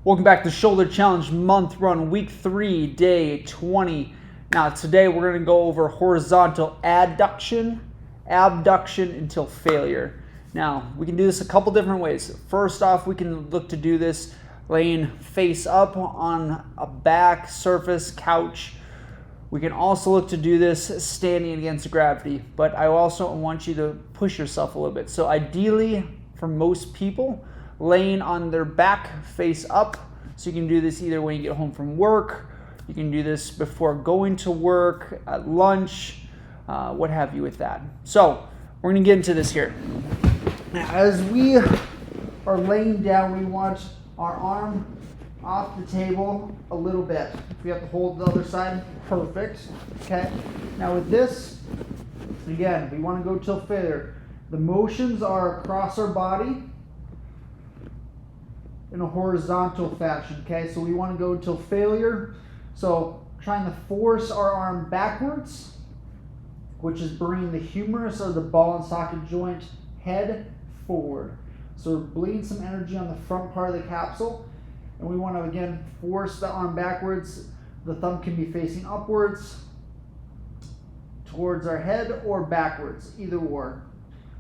Welcome back to Shoulder Challenge Month Run, Week 3, Day 20. Now today we're going to go over horizontal adduction, abduction until failure. Now we can do this a couple different ways. First off, we can look to do this laying face up on a back, surface, couch. We can also look to do this standing against gravity, but I also want you to push yourself a little bit. So ideally, for most people, laying on their back face up. So you can do this either when you get home from work, you can do this before going to work, at lunch, what have you with that. So we're going to get into this here. Now, as we are laying down, we want our arm off the table a little bit. If we have to hold the other side, perfect. Okay. Now with this, again, we want to go till failure. The motions are across our body in a horizontal fashion, okay? So we want to go until failure. So trying to force our arm backwards, which is bringing the humerus or the ball and socket joint head forward. So we're bleeding some energy on the front part of the capsule, and we want to, again, force the arm backwards. The thumb can be facing upwards towards our head or backwards, either or.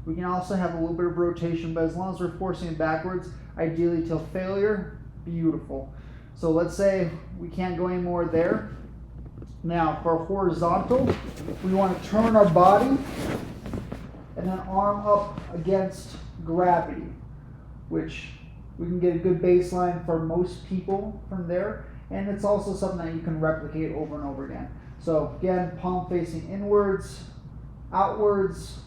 We can also have a little bit of rotation, but as long as we're forcing it backwards, ideally till failure, beautiful. So let's say we can't go any more there. Now for horizontal, we want to turn our body and then arm up against gravity, which we can get a good baseline for most people from there. And it's also something that you can replicate over and over again. So again, palm facing inwards, outwards,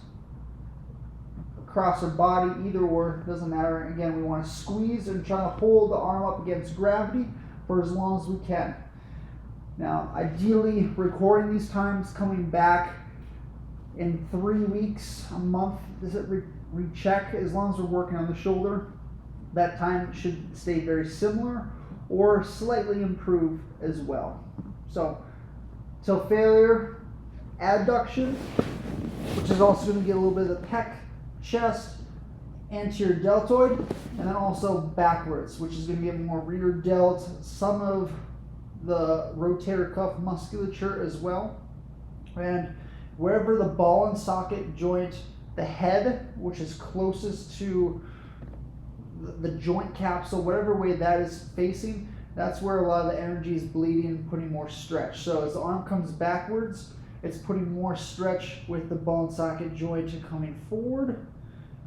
across our body, either or, doesn't matter. Again, we want to squeeze and try to hold the arm up against gravity for as long as we can. Now, ideally, recording these times, coming back in 3 weeks, a month, does it recheck? As long as we're working on the shoulder, that time should stay very similar or slightly improve as well. So, till failure, adduction, which is also going to get a little bit of the pec, chest, anterior deltoid, and then also backwards, which is going to get more rear delt, some of the rotator cuff musculature as well. And wherever the ball and socket joint, the head, which is closest to the joint capsule, whatever way that is facing, that's where a lot of the energy is bleeding and putting more stretch. So as the arm comes backwards, it's putting more stretch with the ball and socket joint coming forward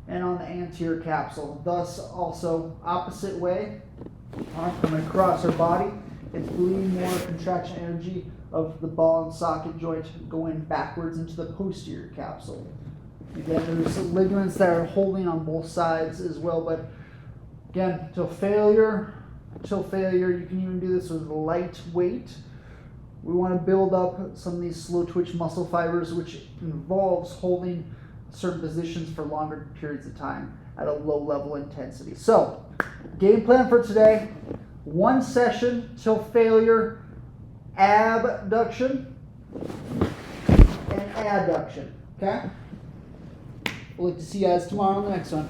and on the anterior capsule. Thus, also opposite way, arm coming across our body, it's bleeding more contraction energy of the ball and socket joint going backwards into the posterior capsule. Again, there's ligaments that are holding on both sides as well, but again, till failure, you can even do this with light weight. We want to build up some of these slow twitch muscle fibers, which involves holding certain positions for longer periods of time at a low level intensity. So, game plan for today, 1 session till failure, abduction and adduction, okay? We'll look to see you guys tomorrow on the next one.